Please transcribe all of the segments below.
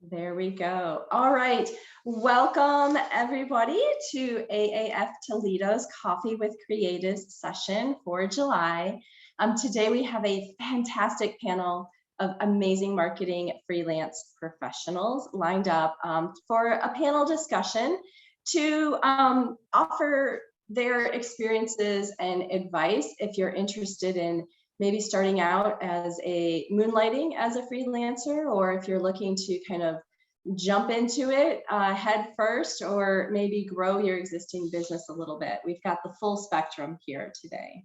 There we go. All right. Welcome, everybody, to AAF Toledo's Coffee with Creatives session for July. Today, we have a fantastic panel of amazing marketing freelance professionals lined up for a panel discussion to offer their experiences and advice if you're interested in maybe starting out as a moonlighting as a freelancer, or if you're looking to kind of jump into it head first, or maybe grow your existing business a little bit. We've got the full spectrum here today.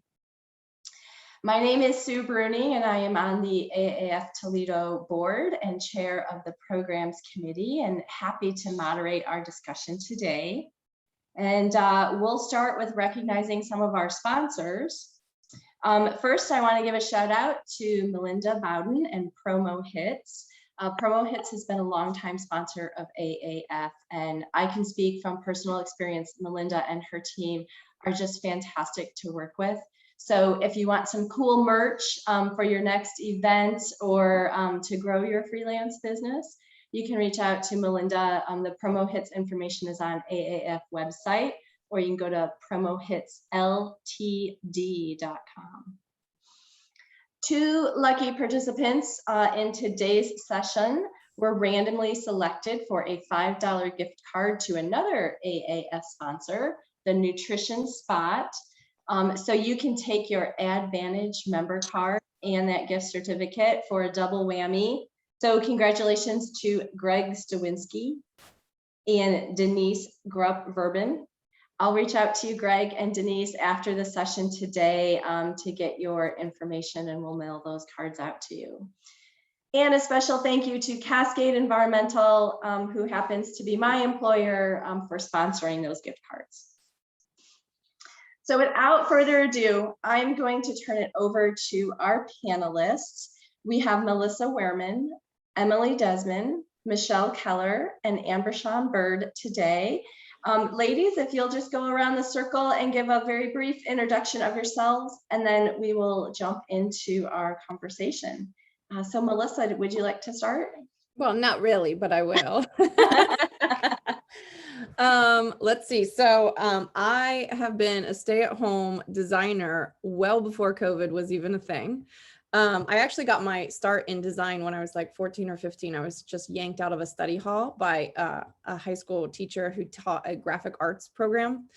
My name is Sue Bruning, and I am on the AAF Toledo board and chair of the programs committee, and happy to moderate our discussion today. And we'll start with recognizing some of our sponsors. First, I want to give a shout out to Melinda Bowden and Promo Hits. Promo Hits has been a longtime sponsor of AAF, and I can speak from personal experience. Melinda and her team are just fantastic to work with. So if you want some cool merch for your next event, or to grow your freelance business, you can reach out to Melinda. The Promo Hits information is on AAF website, or you can go to promohitsltd.com. Two lucky participants in today's session were randomly selected for a $5 gift card to another AAF sponsor, the Nutrition Spot. So you can take your Advantage member card and that gift certificate for a double whammy. So congratulations to Greg Stawinski and Denise Grupp-Verbin. I'll reach out to you, Greg and Denise, after the session today to get your information, and we'll mail those cards out to you. And a special thank you to Cascade Environmental, who happens to be my employer, for sponsoring those gift cards. So without further ado, I'm going to turn it over to our panelists. We have Melissa Wehrman, Emily Desmond, Michelle Keller, and Ambershaun Byrd today. Ladies, if you'll just go around the circle and give a very brief introduction of yourselves, and then we will jump into our conversation. So Melissa, would you like to start? Well, not really, but I will. Let's see. So I have been a stay-at-home designer well before COVID was even a thing. I actually got my start in design when I was like 14 or 15. I was just yanked out of a study hall by a high school teacher who taught a graphic arts program.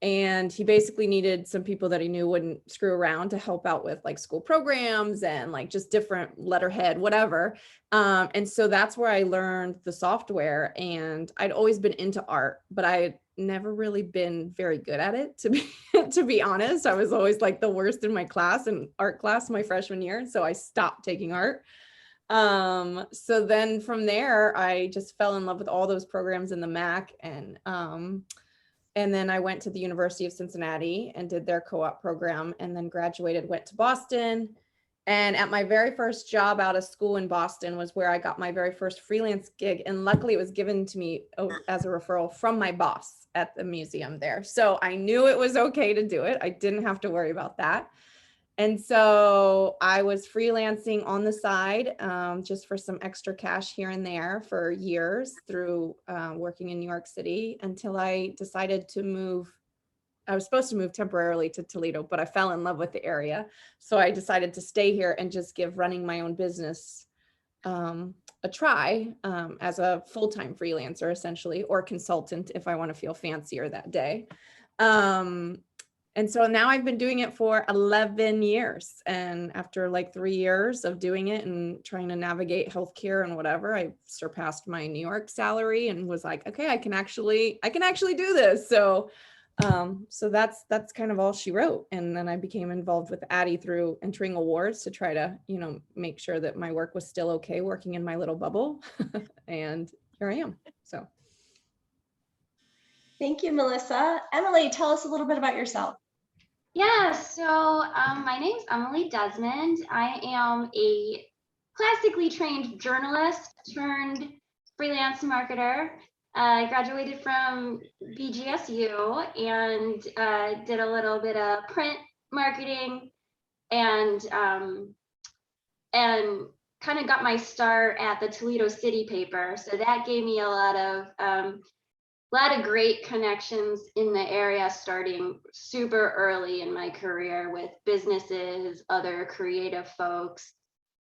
And he basically needed some people that he knew wouldn't screw around to help out with like school programs and like just different letterhead, whatever. And so that's where I learned the software, and I'd always been into art, but I never really been very good at it, to be honest. I was always like the worst in my class, in art class, my freshman year. So I stopped taking art. So then from there, I just fell in love with all those programs in the Mac, and then I went to the University of Cincinnati and did their co-op program, and then graduated, went to Boston. And at my very first job out of school in Boston was where I got my very first freelance gig. And luckily it was given to me as a referral from my boss at the museum there. So I knew it was okay to do it. I didn't have to worry about that. And so I was freelancing on the side, just for some extra cash here and there for years through working in New York City, until I decided to move. I was supposed to move temporarily to Toledo, but I fell in love with the area. So I decided to stay here and just give running my own business a try as a full-time freelancer, essentially, or consultant if I want to feel fancier that day. And so now I've been doing it for 11 years. And after like 3 years of doing it and trying to navigate healthcare and whatever, I surpassed my New York salary and was like, okay, I can actually do this. So that's kind of all she wrote. And then I became involved with Addie through entering awards to try to, make sure that my work was still okay working in my little bubble. And here I am. So. Thank you, Melissa. Emily, tell us a little bit about yourself. Yeah, so my name is Emily Desmond. I am a classically trained journalist turned freelance marketer. I graduated from BGSU and did a little bit of print marketing and kind of got my start at the Toledo City paper. So that gave me a lot of great connections in the area, starting super early in my career with businesses, other creative folks.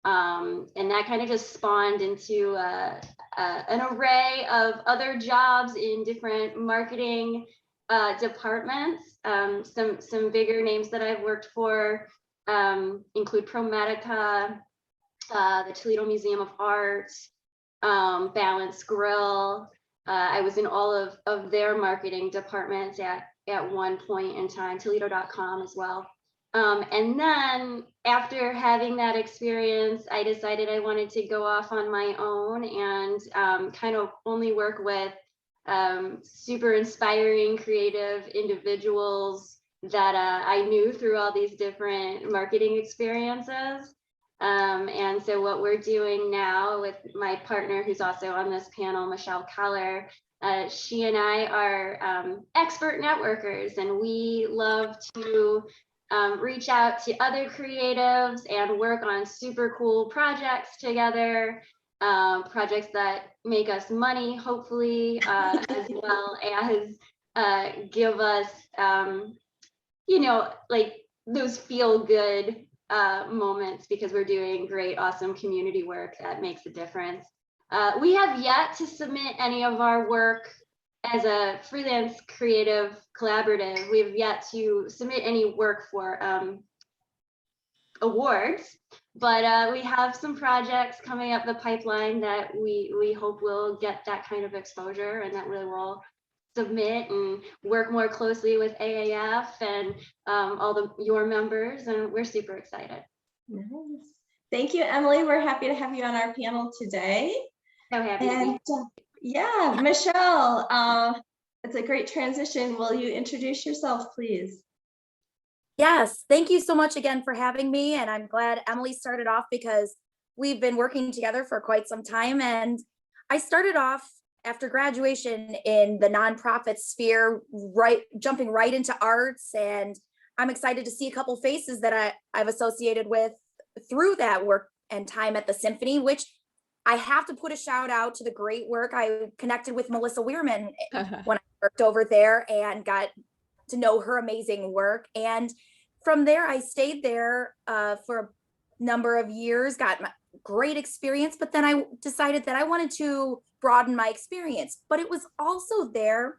And that kind of just spawned into an array of other jobs in different marketing departments. Some bigger names that I've worked for include ProMedica, the Toledo Museum of Art, Balance Grill. I was in all of their marketing departments at one point in time, Toledo.com as well. And then after having that experience, I decided I wanted to go off on my own and kind of only work with super inspiring, creative individuals that I knew through all these different marketing experiences. And so what we're doing now with my partner, who's also on this panel, Michelle Keller, she and I are expert networkers, and we love to reach out to other creatives and work on super cool projects together, projects that make us money, hopefully, as well as give us, like those feel good moments, because we're doing great, awesome community work that makes a difference. We have yet to submit any of our work as a freelance creative collaborative. We have yet to submit any work for awards, but we have some projects coming up the pipeline that we hope will get that kind of exposure, and that we will submit and work more closely with AAF and all your members, and we're super excited. Nice. Thank you, Emily. We're happy to have you on our panel today. So happy to be here. Yeah, Michelle, it's a great transition. Will you introduce yourself, please? Yes, thank you so much again for having me. And I'm glad Emily started off, because we've been working together for quite some time. And I started off after graduation in the nonprofit sphere, jumping right into arts. And I'm excited to see a couple faces that I've associated with through that work and time at the symphony, which I have to put a shout out to the great work. I connected with Melissa Wehrman when I worked over there and got to know her amazing work. And from there, I stayed there for a number of years, got great experience, but then I decided that I wanted to broaden my experience. But it was also there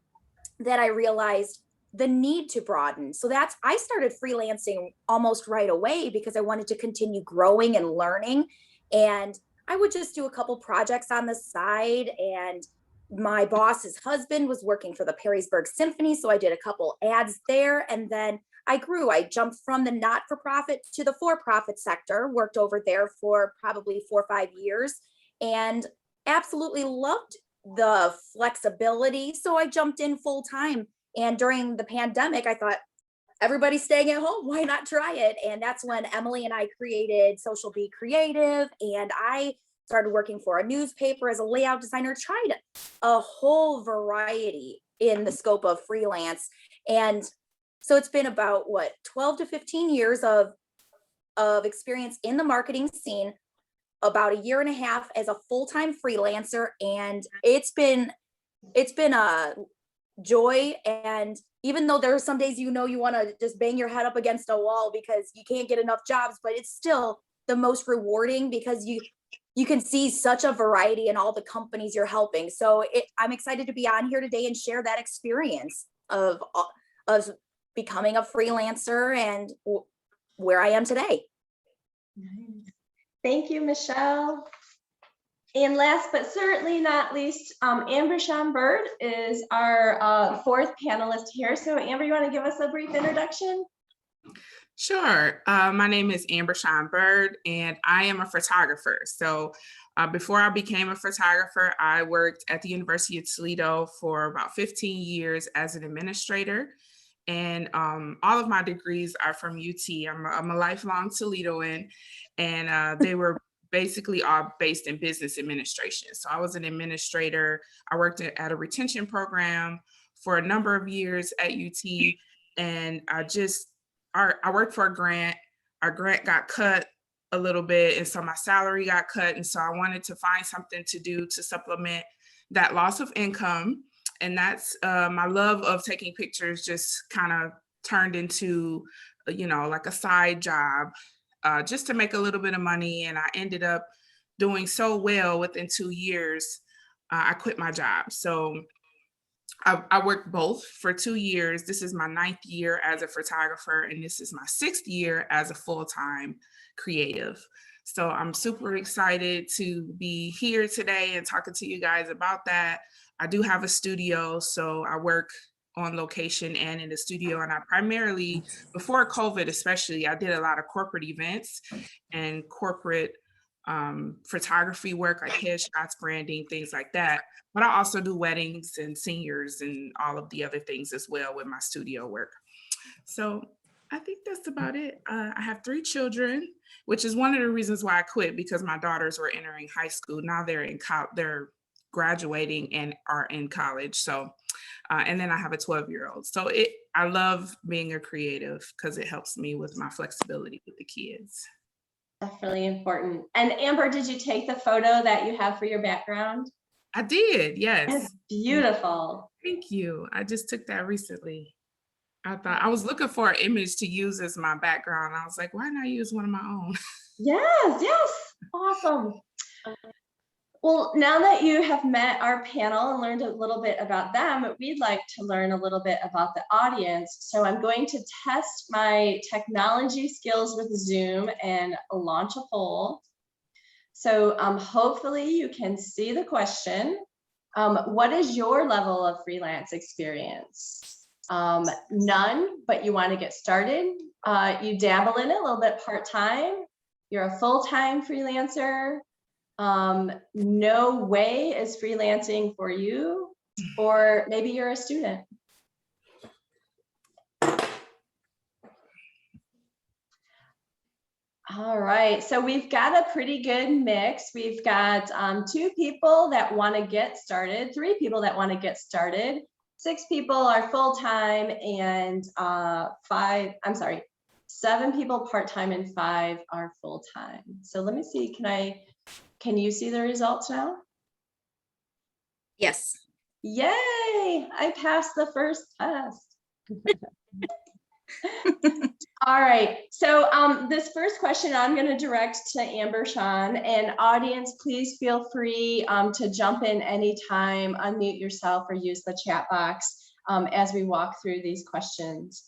that I realized the need to broaden. So I started freelancing almost right away, because I wanted to continue growing and learning. And I would just do a couple projects on the side. And my boss's husband was working for the Perrysburg Symphony, so I did a couple ads there. And then I grew. I jumped from the not-for-profit to the for-profit sector, worked over there for probably 4 or 5 years, and absolutely loved the flexibility. So I jumped in full time. And during the pandemic, I thought, everybody's staying at home, why not try it? And that's when Emily and I created Social Be Creative, and I started working for a newspaper as a layout designer, tried a whole variety in the scope of freelance. And so it's been about 12 to 15 years of experience in the marketing scene, about 1.5 years as a full-time freelancer. And it's been a joy. And even though there are some days, you want to just bang your head up against a wall because you can't get enough jobs, but it's still the most rewarding, because you can see such a variety in all the companies you're helping. So I'm excited to be on here today and share that experience of becoming a freelancer and where I am today. Nice. Thank you, Michelle. And last but certainly not least, Ambershaun Byrd is our fourth panelist here. So Amber, you want to give us a brief introduction? Sure. My name is Ambershaun Byrd, and I am a photographer. So before I became a photographer, I worked at the University of Toledo for about 15 years as an administrator. And all of my degrees are from UT. I'm a lifelong Toledoan, and they were basically all based in business administration. So I was an administrator. I worked at a retention program for a number of years at UT, and I worked for a grant. Our grant got cut a little bit, and so my salary got cut, and so I wanted to find something to do to supplement that loss of income. And that's my love of taking pictures just kind of turned into, like a side job, just to make a little bit of money. And I ended up doing so well within 2 years, I quit my job. So I worked both for 2 years. This is my 9th year as a photographer, and this is my 6th year as a full-time creative. So I'm super excited to be here today and talking to you guys about that. I do have a studio, so I work on location and in the studio. And I primarily, before COVID especially, I did a lot of corporate events and corporate photography work, like headshots, branding, things like that. But I also do weddings and seniors and all of the other things as well with my studio work. So I think that's about it. I have 3 children, which is one of the reasons why I quit, because my daughters were entering high school. Now they're in they're graduating and are in college. So, and then I have a 12-year-old. So I love being a creative because it helps me with my flexibility with the kids. That's really important. And Amber, did you take the photo that you have for your background? I did, yes. It's beautiful. Thank you. I just took that recently. I was looking for an image to use as my background. I was like, why not use one of my own? Yes, awesome. Well, now that you have met our panel and learned a little bit about them, we'd like to learn a little bit about the audience. So I'm going to test my technology skills with Zoom and launch a poll. So hopefully you can see the question. What is your level of freelance experience? None, but you want to get started. You dabble in it a little bit part-time. You're a full-time freelancer. No way is freelancing for you, or maybe you're a student. All right, so we've got a pretty good mix. We've got 2 people that want to get started, 3 people that want to get started, 6 people are full-time, and 7 people part-time and 5 are full-time. So let me see, can you see the results now? Yes. Yay, I passed the first test. All right, so this first question I'm going to direct to Ambershaun, and audience, please feel free to jump in anytime, unmute yourself, or use the chat box as we walk through these questions.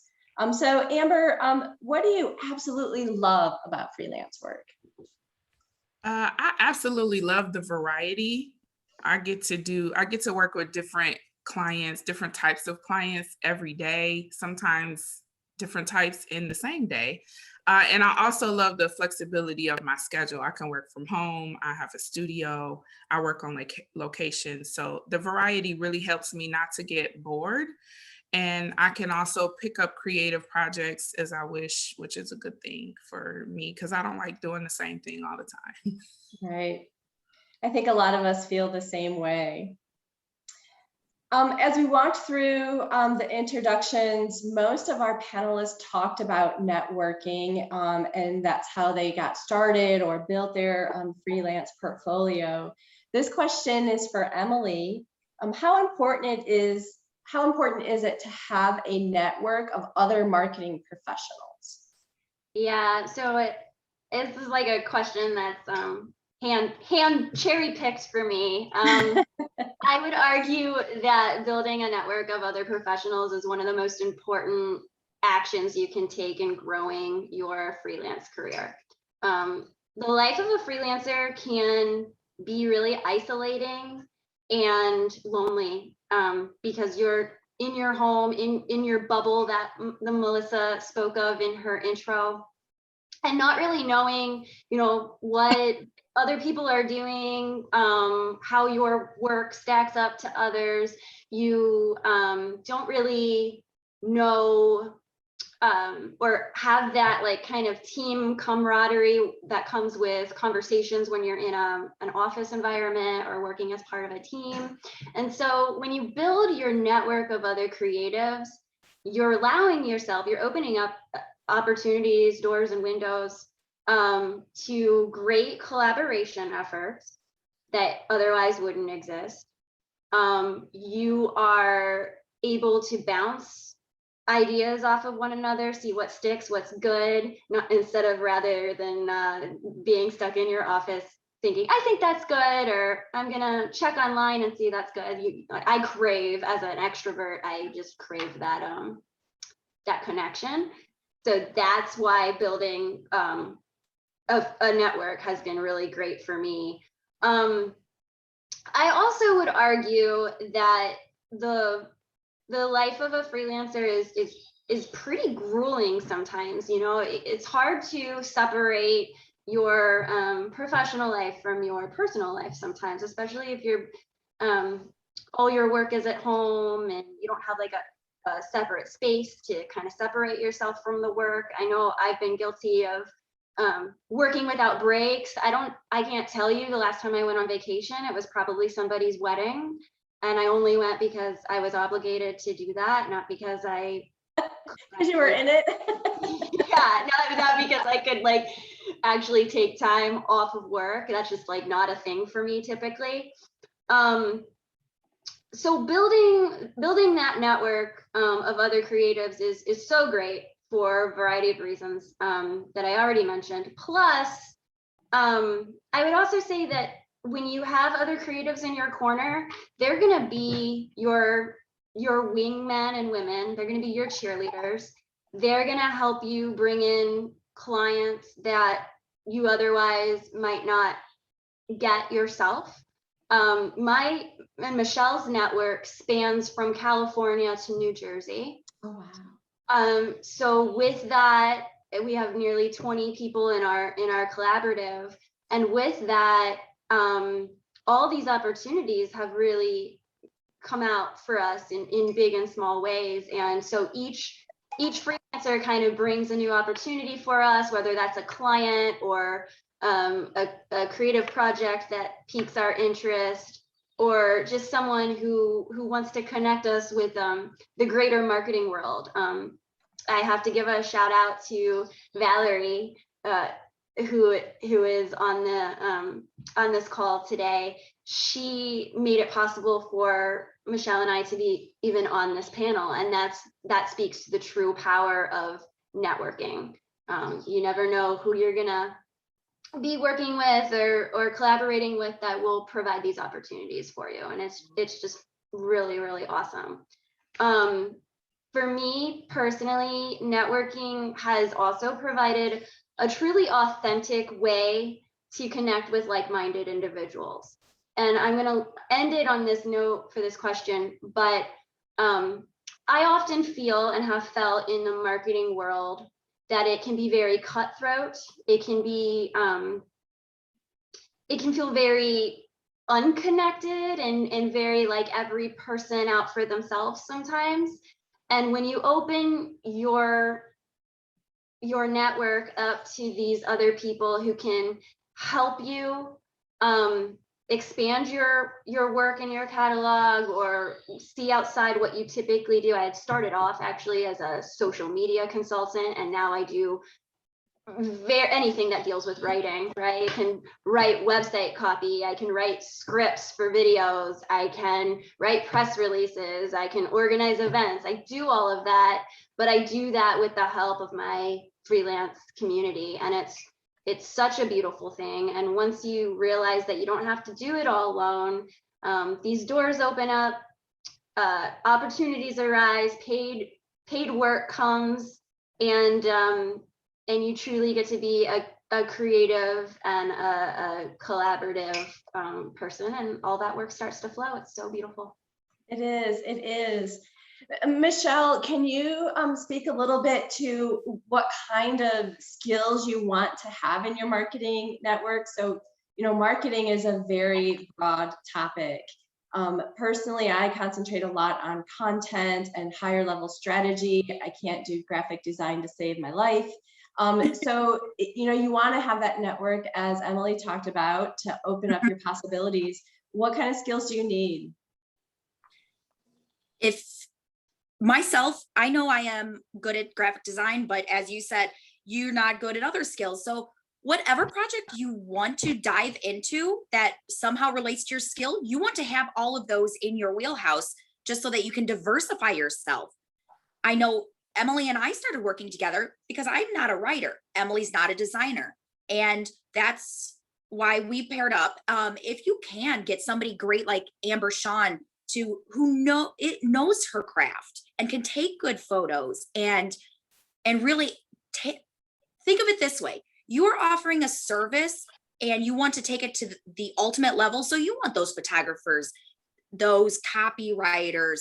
So Amber, what do you absolutely love about freelance work? I absolutely love the variety. I get to work with different clients, different types of clients every day, sometimes different types in the same day. And I also love the flexibility of my schedule. I can work from home. I have a studio. I work on location. So the variety really helps me not to get bored. And I can also pick up creative projects as I wish, which is a good thing for me because I don't like doing the same thing all the time. Right. I think a lot of us feel the same way. As we walked through the introductions, most of our panelists talked about networking, and that's how they got started or built their freelance portfolio. This question is for Emily. How important is it to have a network of other marketing professionals? Yeah, so this is like a question that's hand cherry picked for me. I would argue that building a network of other professionals is one of the most important actions you can take in growing your freelance career. The life of a freelancer can be really isolating and lonely because you're in your home, in your bubble that Melissa spoke of in her intro, and not really knowing, what other people are doing, how your work stacks up to others. You don't really know or have that kind of team camaraderie that comes with conversations when you're in an office environment or working as part of a team. And so when you build your network of other creatives, you're opening up opportunities, doors and windows to great collaboration efforts that otherwise wouldn't exist. You are able to bounce ideas off of one another, see what sticks, what's good, instead of rather than being stuck in your office thinking, I think that's good, or I'm gonna check online and see that's good. I crave, as an extrovert, I just crave that that connection. So that's why building a network has been really great for me. I also would argue that the life of a freelancer is pretty grueling sometimes. You know, it's hard to separate your professional life from your personal life sometimes, especially if you're all your work is at home and you don't have like a separate space to kind of separate yourself from the work. I know I've been guilty of working without breaks. I can't tell you the last time I went on vacation. It was probably somebody's wedding, and I only went because I was obligated to do that, not because Because you were in it. yeah, not because I could like actually take time off of work. That's just like not a thing for me typically. So building that network of other creatives is so great for a variety of reasons that I already mentioned. Plus, I would also say that when you have other creatives in your corner, they're gonna be your wingmen and women. They're gonna be your cheerleaders. They're gonna help you bring in clients that you otherwise might not get yourself. My and Michelle's network spans from California to New Jersey. Oh, wow. So with that, we have nearly 20 people in our collaborative, and with that, all these opportunities have really come out for us in big and small ways. And so each freelancer kind of brings a new opportunity for us, whether that's a client or a creative project that piques our interest, or just someone who wants to connect us with the greater marketing world. I have to give a shout out to Valerie, who is on this call today. She made it possible for Michelle and I to be even on this panel, and that speaks to the true power of networking. You never know who you're gonna be working with or collaborating with that will provide these opportunities for you, and it's just really, really awesome. For me personally, networking has also provided a truly authentic way to connect with like-minded individuals. And I'm going to end it on this note for this question, but I often feel and have felt in the marketing world that it can be very cutthroat. It can feel very unconnected and very like every person out for themselves sometimes. And when you open your network up to these other people who can help you expand your work in your catalog or see outside what you typically do. I had started off actually as a social media consultant, and now I do anything that deals with writing, right? I can write website copy, I can write scripts for videos, I can write press releases, I can organize events. I do all of that, but I do that with the help of my freelance community, and it's such a beautiful thing. And once you realize that you don't have to do it all alone, these doors open up, opportunities arise, paid work comes, and you truly get to be a creative and a collaborative person, and all that work starts to flow. It's so beautiful. It is. Michelle, can you speak a little bit to what kind of skills you want to have in your marketing network? So, you know, marketing is a very broad topic. Personally, I concentrate a lot on content and higher level strategy. I can't do graphic design to save my life. So, you know, you want to have that network, as Emily talked about, to open up your possibilities. What kind of skills do you need? If myself, I know I am good at graphic design, but as you said, you're not good at other skills. So whatever project you want to dive into that somehow relates to your skill, you want to have all of those in your wheelhouse just so that you can diversify yourself. I know Emily and I started working together because I'm not a writer. Emily's not a designer. And that's why we paired up. If you can get somebody great like Ambershaun who knows her craft and can take good photos and really think of it this way. You are offering a service and you want to take it to the ultimate level. So you want those photographers, those copywriters,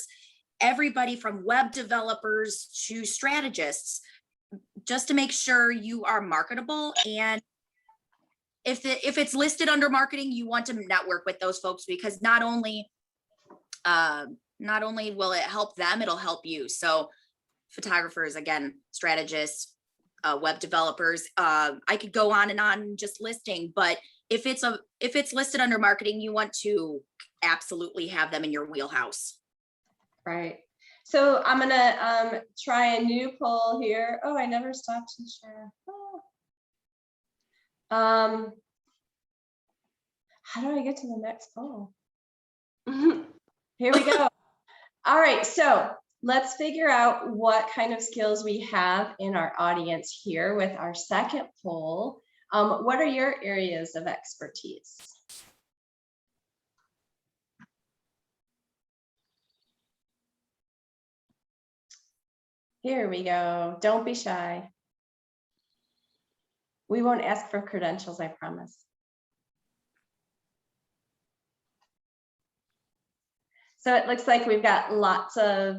everybody from web developers to strategists, just to make sure you are marketable. And if it's listed under marketing, you want to network with those folks, because not only will it help them, it'll help you. So photographers, again, strategists, web developers, I could go on and on just listing, but if it's listed under marketing, you want to absolutely have them in your wheelhouse. Right. So I'm gonna try a new poll here. Oh, I never stopped to share. Oh. How do I get to the next poll? Here we go. All right, so let's figure out what kind of skills we have in our audience here with our second poll. What are your areas of expertise? Here we go. Don't be shy. We won't ask for credentials, I promise. So it looks like we've got lots of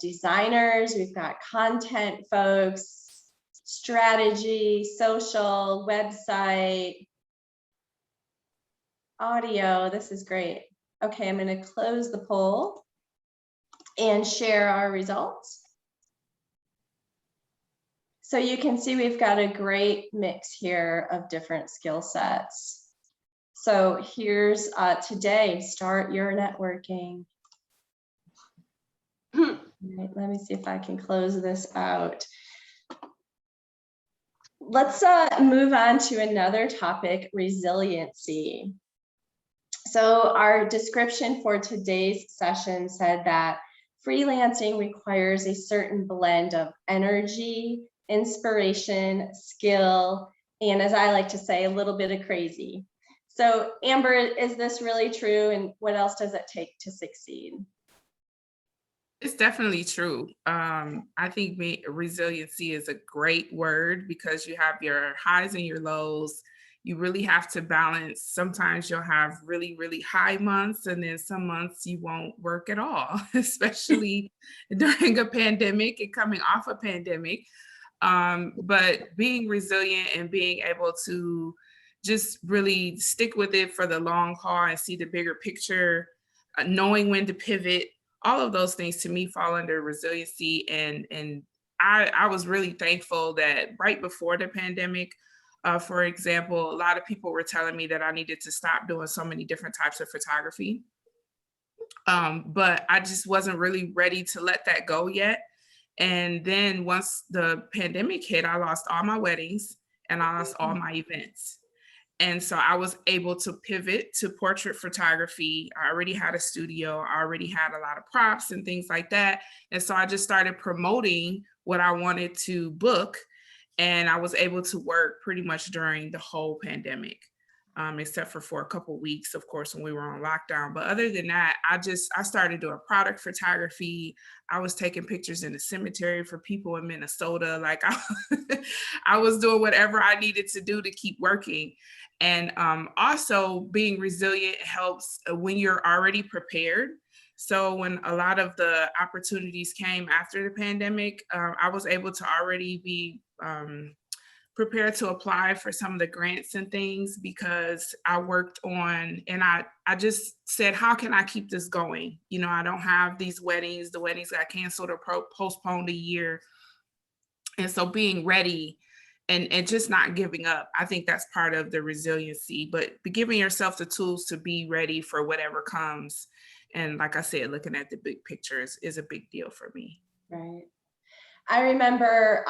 designers, we've got content folks, strategy, social, website, audio. This is great. Okay, I'm going to close the poll and share our results. So you can see we've got a great mix here of different skill sets. So here's today, start your networking. Right, let me see if I can close this out. Let's move on to another topic, resiliency. So our description for today's session said that freelancing requires a certain blend of energy, inspiration, skill, and as I like to say, a little bit of crazy. So Amber, is this really true? And what else does it take to succeed? It's definitely true. I think resiliency is a great word because you have your highs and your lows. You really have to balance. Sometimes you'll have really, really high months, and then some months you won't work at all, especially during a pandemic and coming off a pandemic. But being resilient and being able to just really stick with it for the long haul and see the bigger picture, knowing when to pivot, all of those things to me fall under resiliency. And I was really thankful that right before the pandemic, for example, a lot of people were telling me that I needed to stop doing so many different types of photography. But I just wasn't really ready to let that go yet. And then once the pandemic hit, I lost all my weddings and I lost all my events. And so I was able to pivot to portrait photography. I already had a studio. I already had a lot of props and things like that. And so I just started promoting what I wanted to book. And I was able to work pretty much during the whole pandemic, except for a couple of weeks, of course, when we were on lockdown. But other than that, I started doing product photography. I was taking pictures in the cemetery for people in Minnesota. Like I was doing whatever I needed to do to keep working. And also being resilient helps when you're already prepared. So when a lot of the opportunities came after the pandemic, I was able to already be prepared to apply for some of the grants and things because I worked on, and I just said, how can I keep this going? You know, I don't have these weddings. The weddings got canceled or postponed a year. And so being ready and just not giving up, I think that's part of the resiliency, but giving yourself the tools to be ready for whatever comes. And like I said, looking at the big picture is a big deal for me. Right. I remember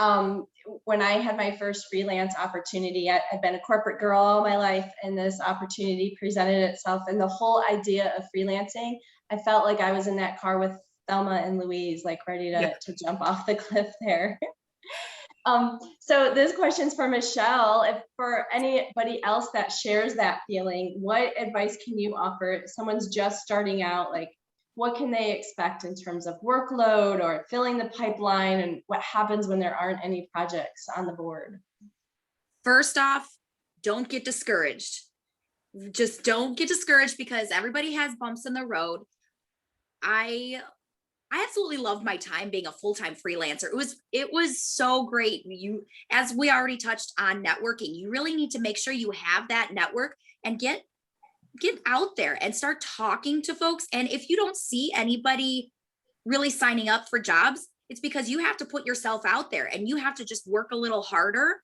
when I had my first freelance opportunity, I'd been a corporate girl all my life, and this opportunity presented itself. And the whole idea of freelancing, I felt like I was in that car with Thelma and Louise, like ready to jump off the cliff there. So this question's for Michelle. If for anybody else that shares that feeling, what advice can you offer if someone's just starting out? Like, what can they expect in terms of workload or filling the pipeline, and what happens when there aren't any projects on the board? First off, don't get discouraged. Just don't get discouraged, because everybody has bumps in the road. I absolutely loved my time being a full-time freelancer. It was so great. As we already touched on networking, you really need to make sure you have that network and get out there and start talking to folks. And if you don't see anybody really signing up for jobs, it's because you have to put yourself out there and you have to just work a little harder.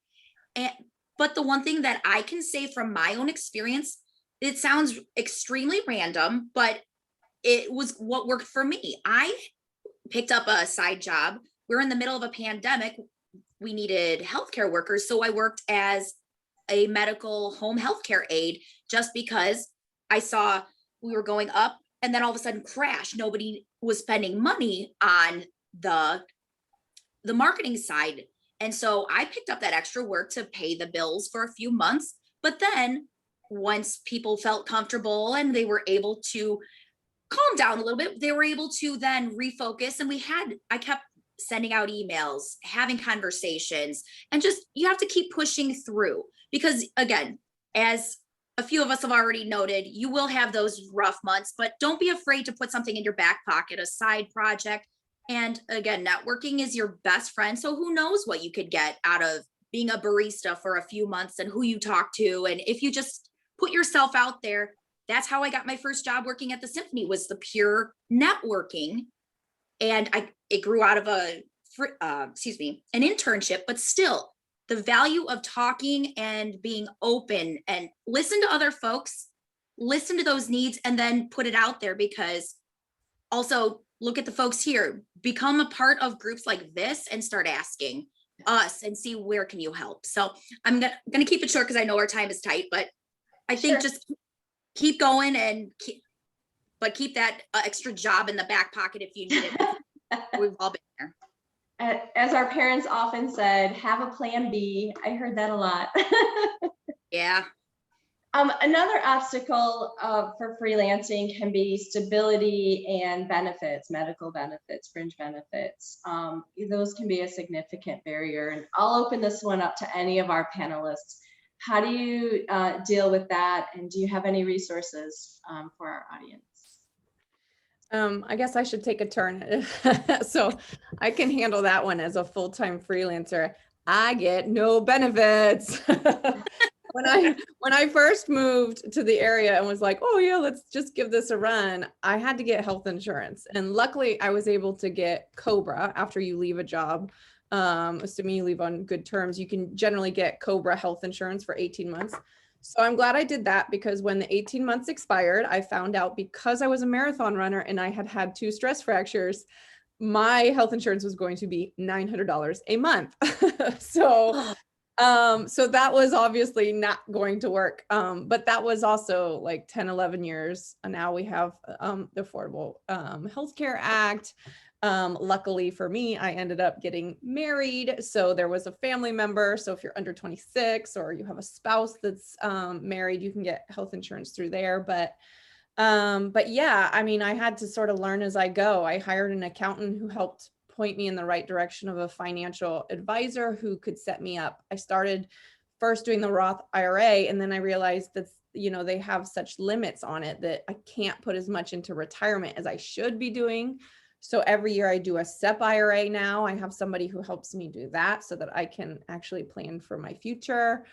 But the one thing that I can say from my own experience, it sounds extremely random, but it was what worked for me. I picked up a side job. We're in the middle of a pandemic. We needed healthcare workers. So I worked as a medical home healthcare aide, just because I saw we were going up and then all of a sudden crash. Nobody was spending money on the marketing side. And so I picked up that extra work to pay the bills for a few months. But then once people felt comfortable and they were able to calm down a little bit, they were able to then refocus. And I kept sending out emails, having conversations, and just, you have to keep pushing through, because again, as a few of us have already noted, you will have those rough months, but don't be afraid to put something in your back pocket, a side project. And again, networking is your best friend. So who knows what you could get out of being a barista for a few months, and who you talk to. And if you just put yourself out there, that's how I got my first job working at the Symphony, was the pure networking. And it grew out of an internship, but still the value of talking and being open and listen to other folks, listen to those needs, and then put it out there. Because also look at the folks here, become a part of groups like this and start asking us and see where can you help. So I'm gonna keep it short because I know our time is tight, but I think just keep going and keep that extra job in the back pocket if you need it. We've all been there. As our parents often said, have a plan B. I heard that a lot. Yeah. Another obstacle for freelancing can be stability and benefits, medical benefits, fringe benefits. Those can be a significant barrier. And I'll open this one up to any of our panelists. How do you deal with that? And do you have any resources for our audience? I guess I should take a turn. So I can handle that one as a full-time freelancer. I get no benefits. When I first moved to the area and was like, oh yeah, let's just give this a run, I had to get health insurance. And luckily I was able to get COBRA after you leave a job. Assuming you leave on good terms, you can generally get COBRA health insurance for 18 months. So I'm glad I did that, because when the 18 months expired, I found out, because I was a marathon runner and I had 2 stress fractures, my health insurance was going to be $900 a month. So that was obviously not going to work. But that was also like 10, 11 years. And now we have the Affordable Healthcare Act. Luckily for me, I ended up getting married. So there was a family member. So if you're under 26 or you have a spouse that's married, you can get health insurance through there. But yeah, I mean, I had to sort of learn as I go. I hired an accountant who helped point me in the right direction of a financial advisor who could set me up. I started first doing the Roth IRA, and then I realized that, they have such limits on it that I can't put as much into retirement as I should be doing. So every year I do a SEP IRA now. I have somebody who helps me do that so that I can actually plan for my future.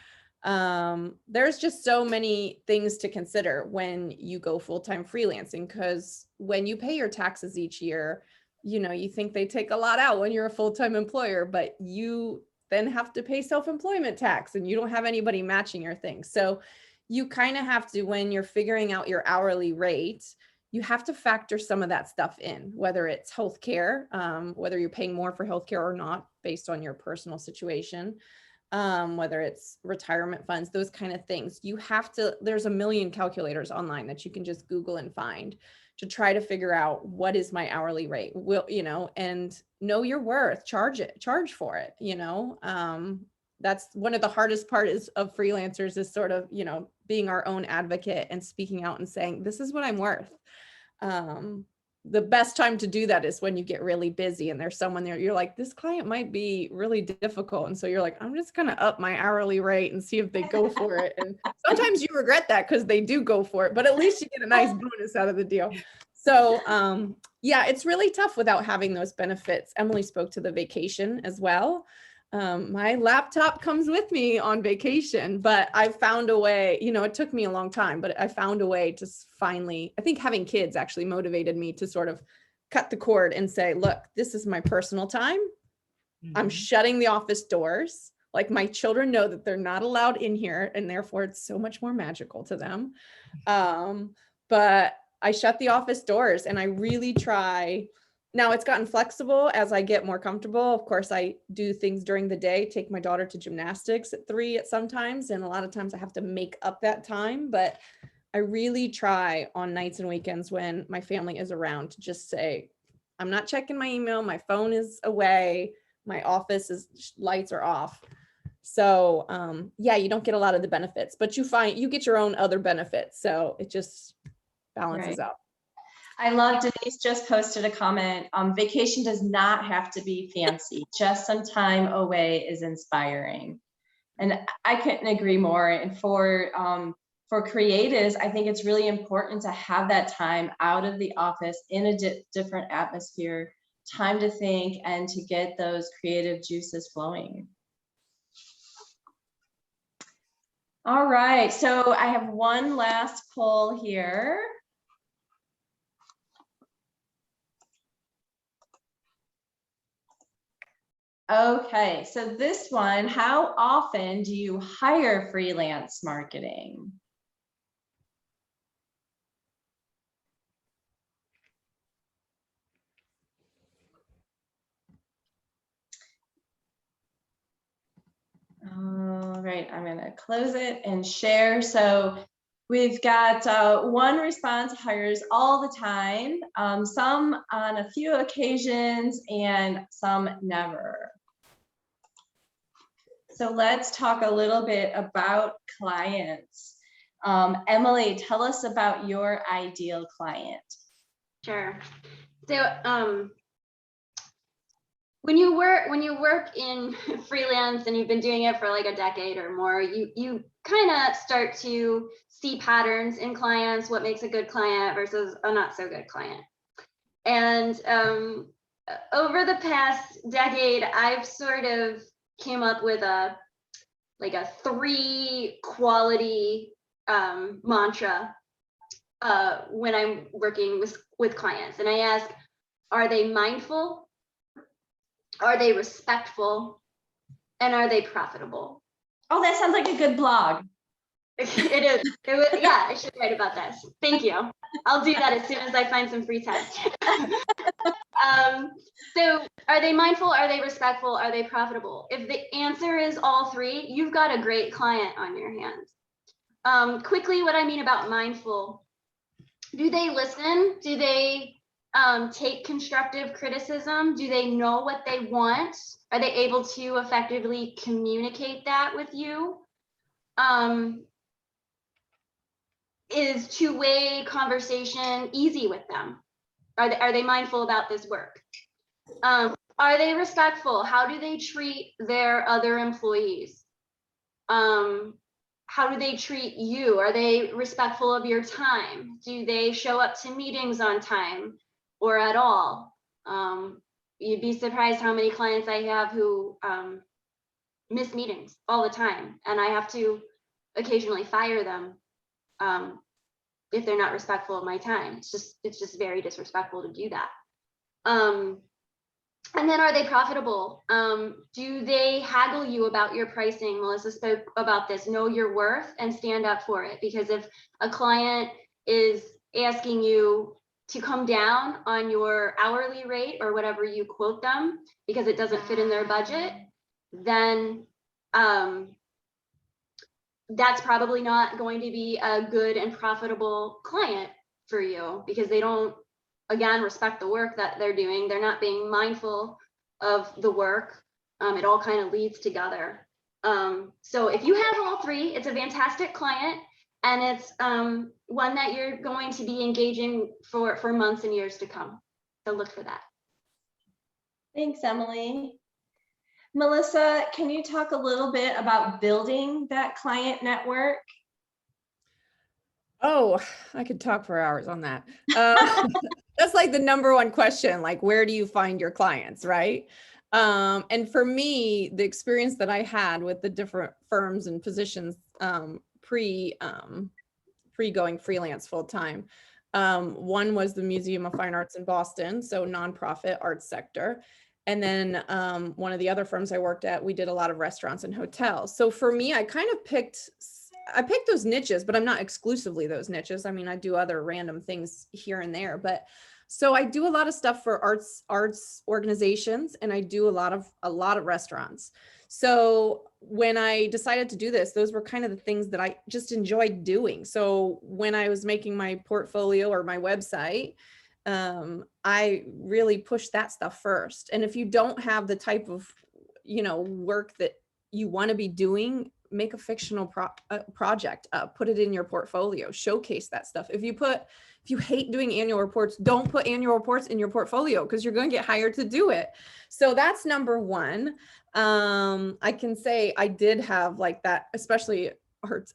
There's just so many things to consider when you go full-time freelancing, because when you pay your taxes each year, you think they take a lot out when you're a full-time employer, but you then have to pay self-employment tax and you don't have anybody matching your things. So you kind of have to, when you're figuring out your hourly rate, you have to factor some of that stuff in, whether it's healthcare, whether you're paying more for healthcare or not based on your personal situation, whether it's retirement funds, those kind of things. You have to, there's a million calculators online that you can just Google and find to try to figure out what is my hourly rate, and know your worth, charge for it, that's one of the hardest parts of freelancers is sort of, being our own advocate and speaking out and saying, this is what I'm worth. The best time to do that is when you get really busy and there's someone there, you're like, this client might be really difficult. And so you're like, I'm just going to up my hourly rate and see if they go for it. And sometimes you regret that because they do go for it, but at least you get a nice bonus out of the deal. So yeah, it's really tough without having those benefits. Emily spoke to the vacation as well. My laptop comes with me on vacation, but I found a way, it took me a long time, but I found a way to finally, I think having kids actually motivated me to sort of cut the cord and say, look, this is my personal time. I'm shutting the office doors. Like my children know that they're not allowed in here and therefore it's so much more magical to them. But I shut the office doors and I really try. Now it's gotten flexible as I get more comfortable. Of course, I do things during the day, take my daughter to gymnastics at 3 at sometimes. And a lot of times I have to make up that time, but I really try on nights and weekends when my family is around to just say, I'm not checking my email. My phone is away. My office lights are off. So yeah, you don't get a lot of the benefits, but you get your own other benefits. So it just balances out. I love Denise just posted a comment. Vacation does not have to be fancy. Just some time away is inspiring. And I couldn't agree more. And for creatives, I think it's really important to have that time out of the office in a different atmosphere, time to think and to get those creative juices flowing. All right, so I have one last poll here. Okay, so this one, how often do you hire freelance marketing? All right, I'm gonna close it and share. So we've got one response, hires all the time, some on a few occasions and some never. So let's talk a little bit about clients. Emily, tell us about your ideal client. Sure. So when you work in freelance and you've been doing it for like a decade or more, you kind of start to see patterns in clients, what makes a good client versus a not so good client. And over the past decade, I've sort of came up with a 3 quality mantra when I'm working with clients. And I ask, are they mindful? Are they respectful? And are they profitable? Oh, that sounds like a good blog. It is. Yeah, I should write about this. Thank you. I'll do that as soon as I find some free time. So are they mindful? Are they respectful? Are they profitable? If the answer is all 3, you've got a great client on your hands. Quickly, what I mean about mindful, do they listen? Do they take constructive criticism? Do they know what they want? Are they able to effectively communicate that with you? Is two-way conversation easy with them? Are they mindful about this work? Are they respectful? How do they treat their other employees? How do they treat you? Are they respectful of your time? Do they show up to meetings on time or at all? You'd be surprised how many clients I have who miss meetings all the time, and I have to occasionally fire them if they're not respectful of my time. It's just very disrespectful to do that. And then, are they profitable? Do they haggle you about your pricing? Melissa spoke about this. Know your worth and stand up for it. Because if a client is asking you to come down on your hourly rate or whatever you quote them because it doesn't fit in their budget, then that's probably not going to be a good and profitable client for you because they don't, again, respect the work that they're doing. They're not being mindful of the work. It all kind of leads together. So if you have all three, it's a fantastic client, and it's one that you're going to be engaging for months and years to come. So look for that. Thanks, Emily. Melissa, can you talk a little bit about building that client network? Oh, I could talk for hours on that. That's like the number one question, like, where do you find your clients, right? And for me, the experience that I had with the different firms and positions pre going freelance full time, one was the Museum of Fine Arts in Boston, so nonprofit arts sector. And then one of the other firms I worked at, we did a lot of restaurants and hotels. So for me, I kind of picked those niches, but I'm not exclusively those niches. I mean, I do other random things here and there, but so I do a lot of stuff for arts organizations, and I do a lot of restaurants. So when I decided to do this, those were kind of the things that I just enjoyed doing. So when I was making my portfolio or my website, I really pushed that stuff first. And if you don't have the type of, work that you want to be doing, make a fictional project, put it in your portfolio, showcase that stuff. If you hate doing annual reports, don't put annual reports in your portfolio because you're going to get hired to do it. So that's number one. I can say I did have like that, especially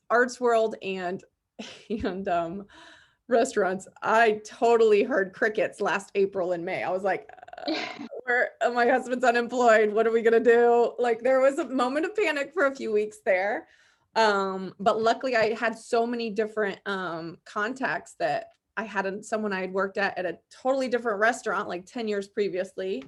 arts world and restaurants. I totally heard crickets last April and May. I was like, my husband's unemployed. What are we going to do? Like, there was a moment of panic for a few weeks there. But luckily I had so many different contacts that I had someone I had worked at a totally different restaurant like 10 years previously.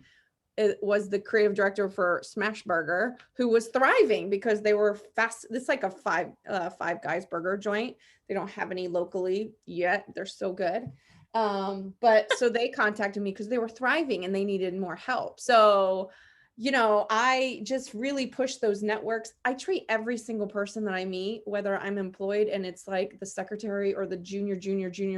It was the creative director for Smash Burger, who was thriving because they were fast. It's like a five guys burger joint. They don't have any locally yet. They're so good. But so they contacted me because they were thriving and they needed more help. So, I just really push those networks. I treat every single person that I meet, whether I'm employed and it's like the secretary or the junior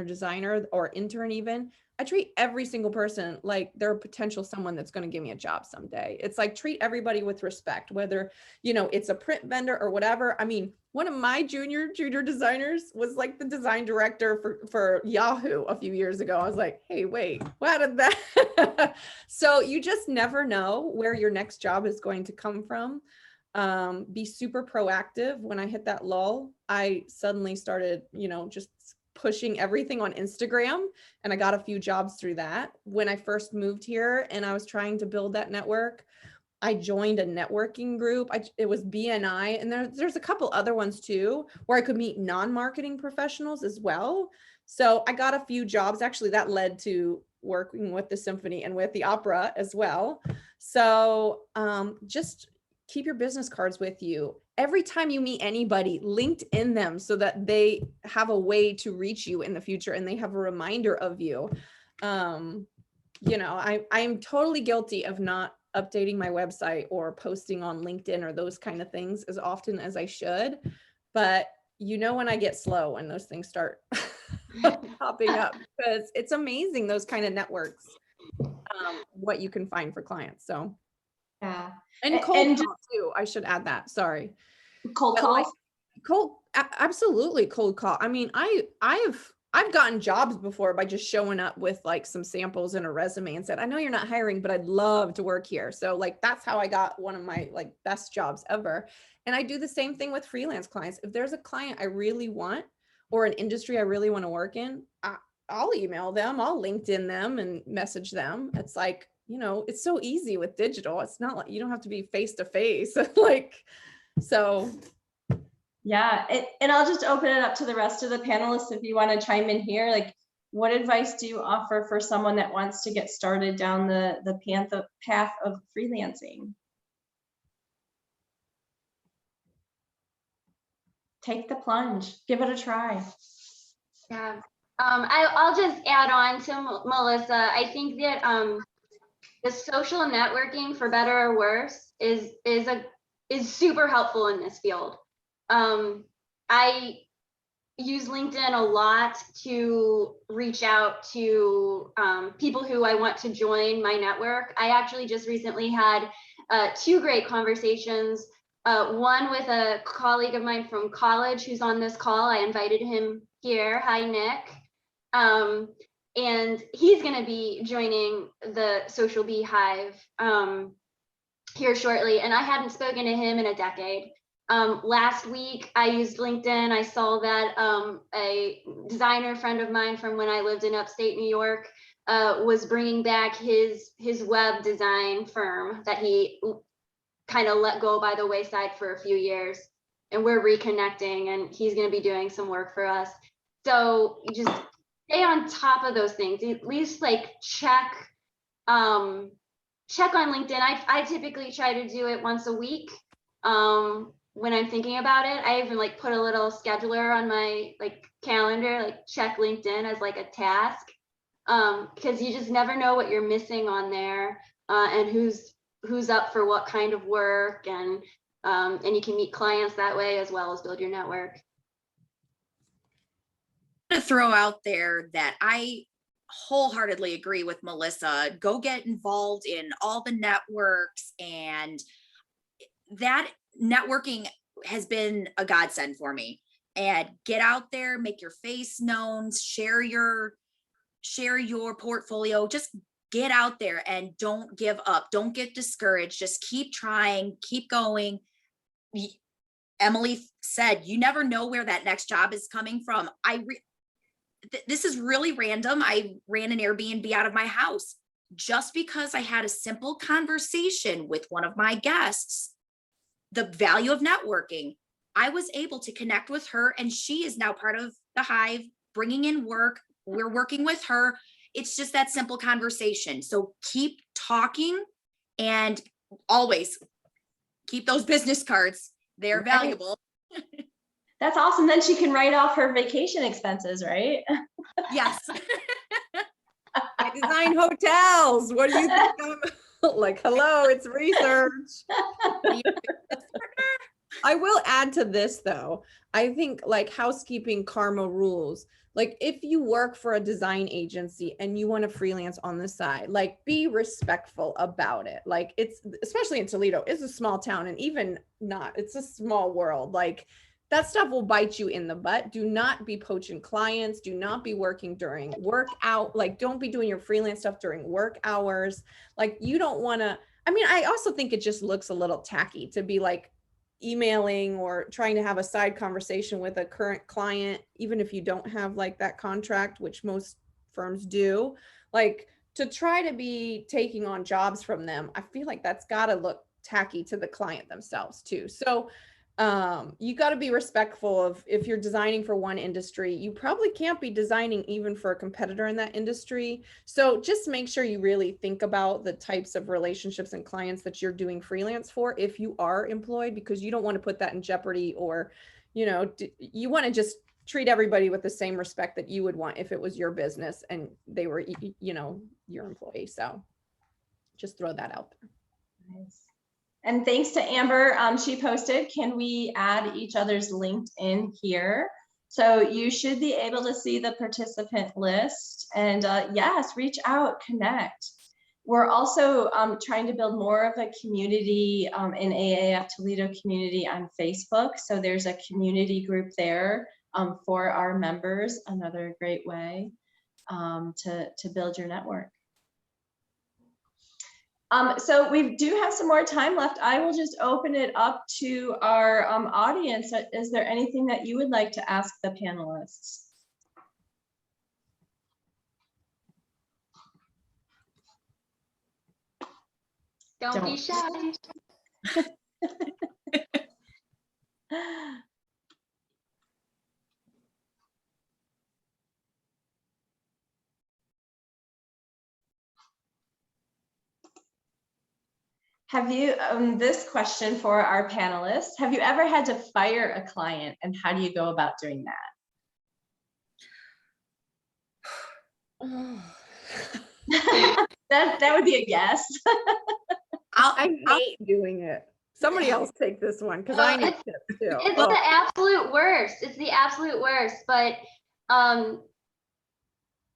designer or intern even, I treat every single person like they're a potential someone that's going to give me a job someday. It's like, treat everybody with respect, whether, it's a print vendor or whatever. I mean, one of my junior designers was like the design director for Yahoo a few years ago. I was like, hey, wait, how did that? So you just never know where your next job is going to come from. Be super proactive. When I hit that lull, I suddenly started, just pushing everything on Instagram, and I got a few jobs through that. When I first moved here and I was trying to build that network, I joined a networking group. It was BNI, and there's a couple other ones too, where I could meet non-marketing professionals as well. So I got a few jobs. Actually, that led to working with the symphony and with the opera as well. So just keep your business cards with you. Every time you meet anybody, LinkedIn them so that they have a way to reach you in the future and they have a reminder of you. I'm totally guilty of not updating my website or posting on LinkedIn or those kind of things as often as I should. But when I get slow, when those things start popping up, because it's amazing, those kind of networks, what you can find for clients. So yeah. And cold call too. I should add that. Sorry. Cold calls? Absolutely cold call. I mean, I've gotten jobs before by just showing up with like some samples and a resume and said, I know you're not hiring, but I'd love to work here. So like, that's how I got one of my like best jobs ever. And I do the same thing with freelance clients. If there's a client I really want or an industry I really want to work in, I'll email them, I'll LinkedIn them and message them. It's like, it's so easy with digital. It's not like you don't have to be face to face. So. Yeah. And I'll just open it up to the rest of the panelists. If you want to chime in here, like, what advice do you offer for someone that wants to get started down the Panther path of freelancing? Take the plunge, give it a try. Yeah. I'll just add on to Melissa. I think that the social networking, for better or worse, is super helpful in this field. I use LinkedIn a lot to reach out to people who I want to join my network. I actually just recently had 2 great conversations. One with a colleague of mine from college who's on this call. I invited him here. Hi, Nick. And he's going to be joining the Social Beehive here shortly. And I hadn't spoken to him in a decade. Last week, I used LinkedIn. I saw that a designer friend of mine from when I lived in upstate New York was bringing back his web design firm that he kind of let go by the wayside for a few years. And we're reconnecting, and he's going to be doing some work for us. So you just stay on top of those things. At least like check on LinkedIn. I typically try to do it once a week. When I'm thinking about it, I even like put a little scheduler on my like calendar, like check LinkedIn as like a task, because you just never know what you're missing on there, and who's up for what kind of work, and you can meet clients that way as well as build your network. To throw out there that I wholeheartedly agree with Melissa. Go get involved in all the networks, and that networking has been a godsend for me. And get out there, make your face known, share your portfolio. Just get out there and don't give up. Don't get discouraged. Just keep trying, keep going. Emily said, you never know where that next job is coming from. This is really random. I ran an Airbnb out of my house just because I had a simple conversation with one of my guests. The value of networking. I was able to connect with her, and she is now part of the Hive, bringing in work. We're working with her. It's just that simple conversation. So keep talking, and always keep those business cards. They're valuable. That's awesome. Then she can write off her vacation expenses, right? Yes. I design hotels. What do you think? Like, hello, it's research. I will add to this though. I think like housekeeping karma rules. Like if you work for a design agency and you want to freelance on the side, like be respectful about it. Like it's, especially in Toledo, it's a small town, and even not, it's a small world. Like that stuff will bite you in the butt. Do not be poaching clients. Do not be working during work out. Like don't be doing your freelance stuff during work hours. Like you don't want to, I mean, I also think it just looks a little tacky to be like emailing or trying to have a side conversation with a current client, even if you don't have like that contract, which most firms do, like to try to be taking on jobs from them. I feel like that's got to look tacky to the client themselves too. So you got to be respectful of, if you're designing for one industry, you probably can't be designing even for a competitor in that industry. So just make sure you really think about the types of relationships and clients that you're doing freelance for if you are employed, because you don't want to put that in jeopardy, or, you know, you want to just treat everybody with the same respect that you would want if it was your business and they were, you know, your employee. So just throw that out there. Nice. And thanks to Amber, she posted, can we add each other's LinkedIn here? So you should be able to see the participant list, and yes, reach out, connect. We're also trying to build more of a community in AAF Toledo community on Facebook. So there's a community group there for our members, another great way to build your network. So we do have some more time left. I will just open it up to our audience. Is there anything that you would like to ask the panelists? Don't be shy. Have you, this question for our panelists, have you ever had to fire a client, and how do you go about doing that? That would be a guess. I hate doing it. Somebody else take this one because I need tips too. It's the absolute worst. It's the absolute worst. But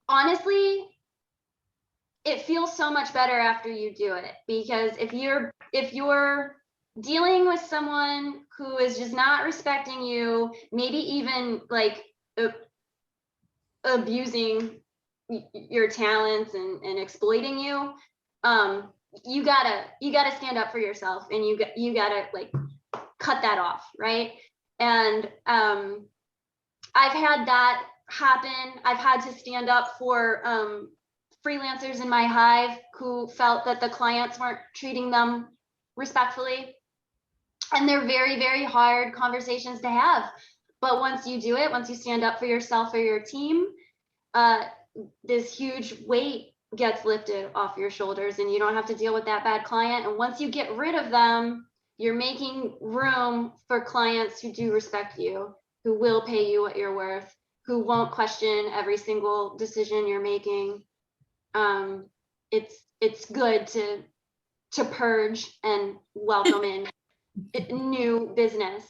honestly, it feels so much better after you do it, because if you're dealing with someone who is just not respecting you, maybe even like abusing your talents and exploiting you, you gotta stand up for yourself, and you gotta like cut that off, right? And I've had that happen. I've had to stand up for freelancers in my hive who felt that the clients weren't treating them respectfully. And they're very, very hard conversations to have. But once you do it, once you stand up for yourself or your team, this huge weight gets lifted off your shoulders, and you don't have to deal with that bad client. And once you get rid of them, you're making room for clients who do respect you, who will pay you what you're worth, who won't question every single decision you're making. It's good to purge and welcome in new business.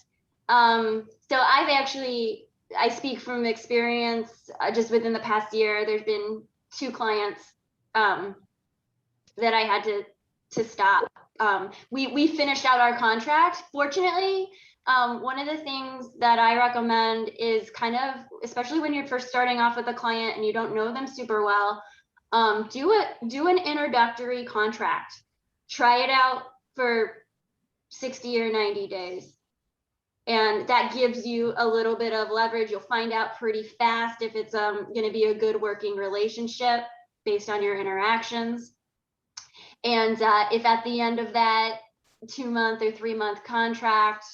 So I speak from experience. Just within the past year, there's been 2 clients that I had to stop. We finished out our contract. Fortunately, one of the things that I recommend is kind of, especially when you're first starting off with a client and you don't know them super well, do an introductory contract. Try it out for 60 or 90 days. And that gives you a little bit of leverage. You'll find out pretty fast if it's going to be a good working relationship based on your interactions. And if at the end of that 2-month or 3-month contract,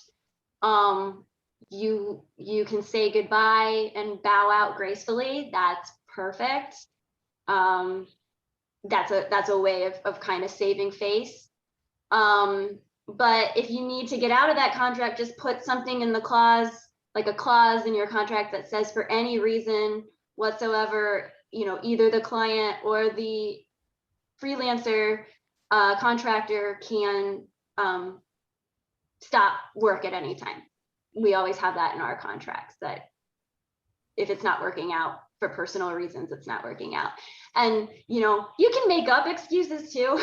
you can say goodbye and bow out gracefully, that's perfect. That's a way of kind of saving face. But if you need to get out of that contract, just put something in the clause, like a clause in your contract that says, for any reason whatsoever, either the client or the freelancer contractor can stop work at any time. We always have that in our contracts, that if it's not working out for personal reasons, it's not working out. And you can make up excuses too.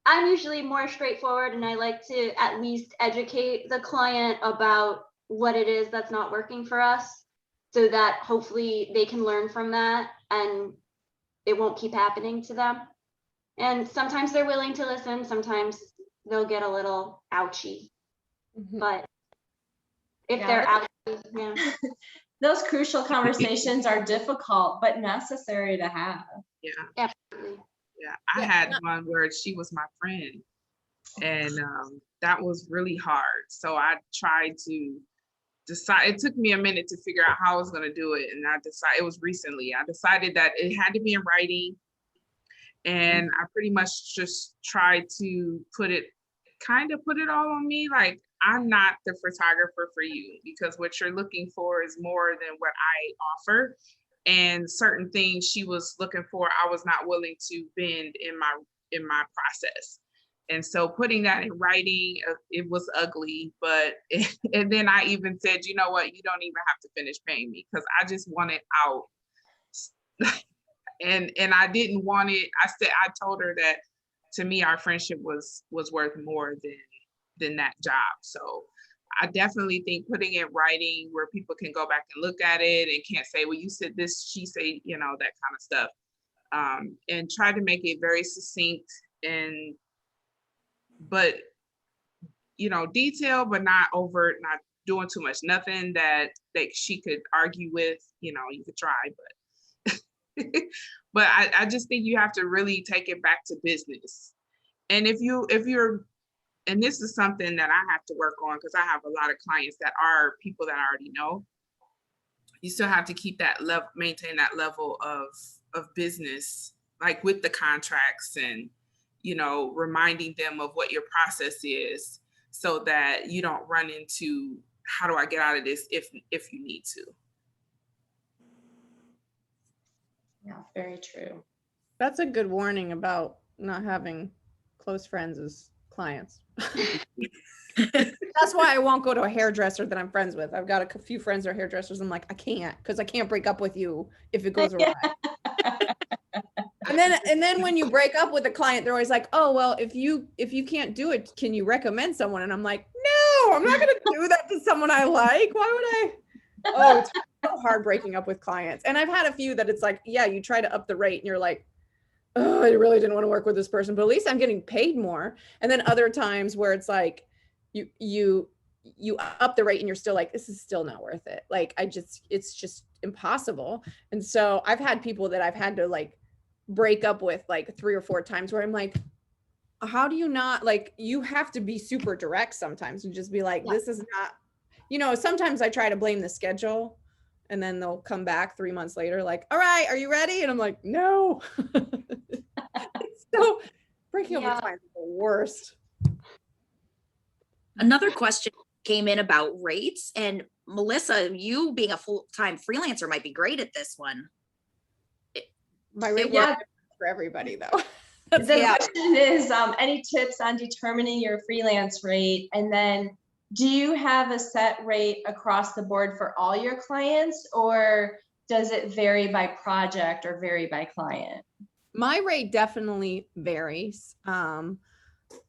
I'm usually more straightforward, and I like to at least educate the client about what it is that's not working for us, so that hopefully they can learn from that and it won't keep happening to them. And sometimes they're willing to listen, sometimes they'll get a little ouchy. But if they're ouchy, yeah. Those crucial conversations are difficult but necessary to have. Yeah. Absolutely. Yeah, I had one where she was my friend, and that was really hard. So I tried to decide. It took me a minute to figure out how I was going to do it, and I decided that it had to be in writing, and I pretty much just tried to put it all on me. Like, I'm not the photographer for you, because what you're looking for is more than what I offer. And certain things she was looking for, I was not willing to bend in my process. And so putting that in writing, it was ugly. But and then I even said, you know what, you don't even have to finish paying me, because I just want it out. and I didn't want it. I told her that to me, our friendship was worth more than that job. So I definitely think putting it in writing where people can go back and look at it and can't say, well, you said this, she said, that kind of stuff. And try to make it very succinct but detailed, but not overt, not doing too much, nothing that she could argue with. You could try, but but I just think you have to really take it back to business. And if you're, and this is something that I have to work on, because I have a lot of clients that are people that I already know, you still have to keep that level, maintain that level of business, like with the contracts, and reminding them of what your process is, so that you don't run into, how do I get out of this, if you need to. Yeah, very true. That's a good warning about not having close friends as clients. That's why I won't go to a hairdresser that I'm friends with. I've got a few friends that are hairdressers. I'm like, I can't, because I can't break up with you if it goes awry. And then when you break up with a client, they're always like, oh, well, if you can't do it, can you recommend someone? And I'm like, no, I'm not going to do that to someone I like. Why would I? Oh, it's so hard breaking up with clients. And I've had a few that it's like, yeah, you try to up the rate and you're like, oh, I really didn't want to work with this person, but at least I'm getting paid more. And then other times where it's like, you up the rate and you're still like, this is still not worth it. Like, it's just impossible. And so I've had people that I've had to like break up with like 3 or 4 times where I'm like, how do you not, like, you have to be super direct sometimes and just be like, this is not, sometimes I try to blame the schedule and then they'll come back 3 months later like, all right, are you ready? And I'm like, no. So breaking up with clients is the worst. Another question came in about rates, and Melissa, you being a full-time freelancer might be great at this one. My rate works for everybody though. The question is, any tips on determining your freelance rate? And then do you have a set rate across the board for all your clients, or does it vary by project or vary by client? My rate definitely varies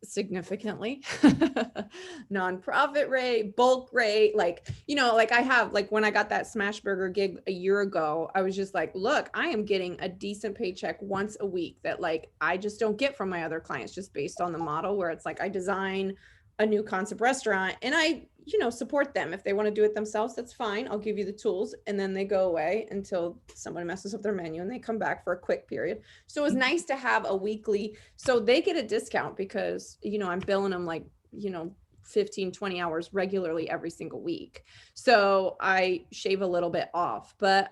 significantly. Nonprofit rate, bulk rate, like I have, like when I got that Smash Burger gig a year ago, I was just like, look, I am getting a decent paycheck once a week that like I just don't get from my other clients, just based on the model where it's like I design a new concept restaurant and I support them. If they want to do it themselves, that's fine. I'll give you the tools. And then they go away until someone messes up their menu and they come back for a quick period. So it was nice to have a weekly, so they get a discount because, I'm billing them like, 15, 20 hours regularly every single week. So I shave a little bit off, but,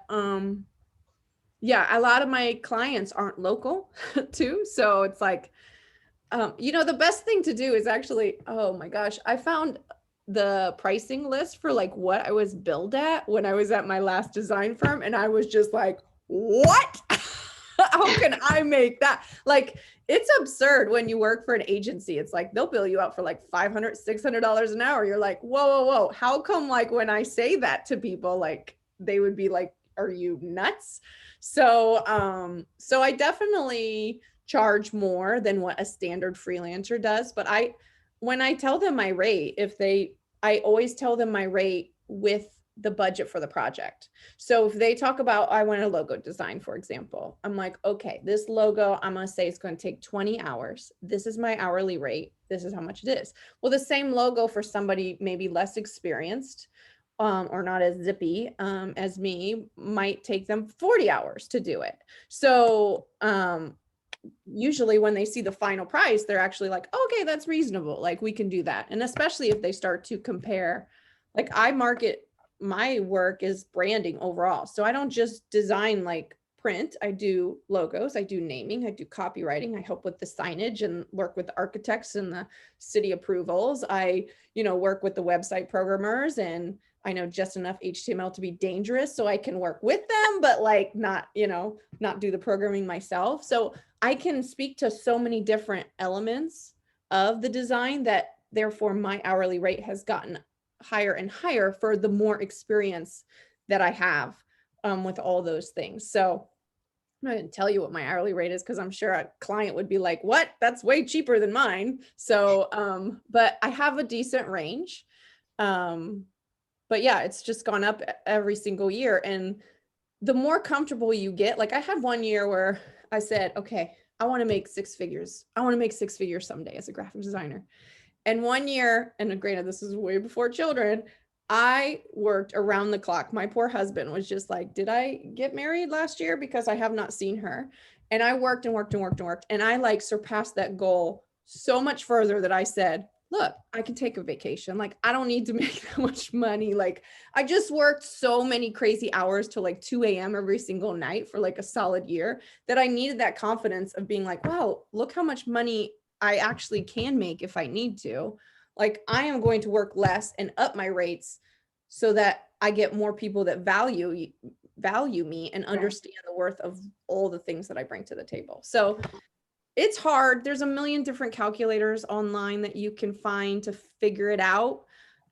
yeah, a lot of my clients aren't local too. So it's like, the best thing to do is actually, oh my gosh, I found the pricing list for like what I was billed at when I was at my last design firm. And I was just like, what? How can I make that? Like, it's absurd when you work for an agency. It's like, they'll bill you out for like $500, $600 an hour. You're like, whoa. How come like when I say that to people, like they would be like, are you nuts? So I definitely charge more than what a standard freelancer does. But when I tell them my rate, I always tell them my rate with the budget for the project. So if they talk about, I want a logo design, for example, I'm like, okay, this logo, I'm going to say it's going to take 20 hours. This is my hourly rate. This is how much it is. Well, the same logo for somebody maybe less experienced or not as zippy as me might take them 40 hours to do it. So usually when they see the final price, they're actually like, okay, that's reasonable. Like we can do that. And especially if they start to compare, like I market my work is branding overall. So I don't just design like print. I do logos, I do naming, I do copywriting. I help with the signage and work with the architects and the city approvals. I, work with the website programmers, and I know just enough HTML to be dangerous so I can work with them, but like not do the programming myself. So I can speak to so many different elements of the design that therefore my hourly rate has gotten higher and higher for the more experience that I have with all those things. So I'm not going to tell you what my hourly rate is because I'm sure a client would be like, what? That's way cheaper than mine. So, but I have a decent range. But yeah, it's just gone up every single year. And the more comfortable you get, like I had one year where I said, okay, I want to make 6 figures. I want to make 6 figures someday as a graphic designer. And one year, and granted, this is way before children, I worked around the clock. My poor husband was just like, did I get married last year? Because I have not seen her. And I worked and worked and worked and worked. And I like surpassed that goal so much further that I said, look, I can take a vacation. Like, I don't need to make that much money. Like, I just worked so many crazy hours till like 2 a.m. every single night for like a solid year that I needed that confidence of being like, wow, look how much money I actually can make if I need to. Like, I am going to work less and up my rates so that I get more people that value value me and understand the worth of all the things that I bring to the table. So it's hard. There's a million different calculators online that you can find to figure it out.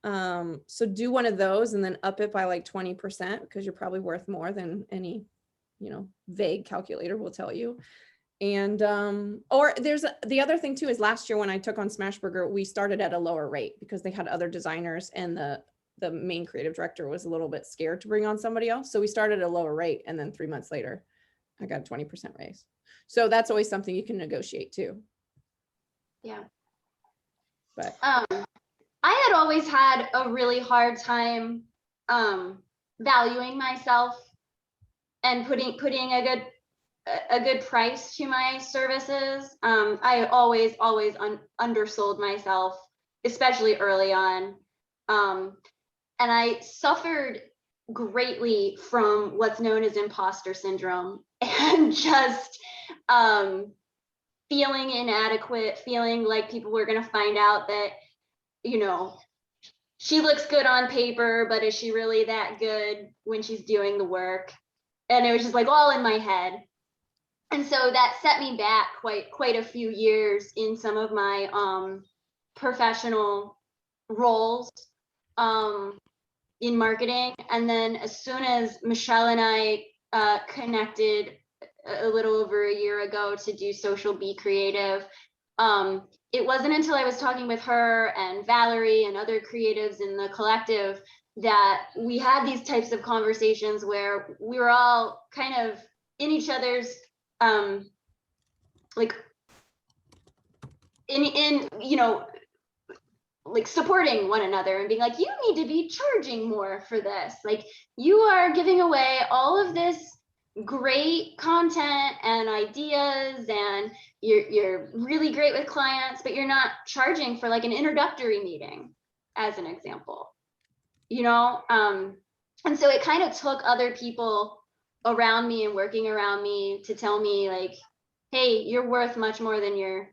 So do one of those and then up it by like 20% because you're probably worth more than any, vague calculator will tell you. And, or there's the other thing too, is last year when I took on Smashburger, we started at a lower rate because they had other designers and the main creative director was a little bit scared to bring on somebody else. So we started at a lower rate. And then 3 months later, I got a 20% raise. So that's always something you can negotiate too. Yeah. But I had always had a really hard time valuing myself and putting a good price to my services. I always undersold myself, especially early on. And I suffered greatly from what's known as imposter syndrome and just feeling inadequate, feeling like people were going to find out that, she looks good on paper, but is she really that good when she's doing the work? And it was just like all in my head. And so that set me back quite a few years in some of my professional roles in marketing. And then as soon as Michelle and I connected a little over a year ago to do Social Be Creative, it wasn't until I was talking with her and Valerie and other creatives in the collective that we had these types of conversations where we were all kind of in each other's like like supporting one another and being like, you need to be charging more for this. Like, you are giving away all of this great content and ideas, and you're really great with clients, but you're not charging for like an introductory meeting, as an example, and so it kind of took other people around me and working around me to tell me like, hey, you're worth much more than you're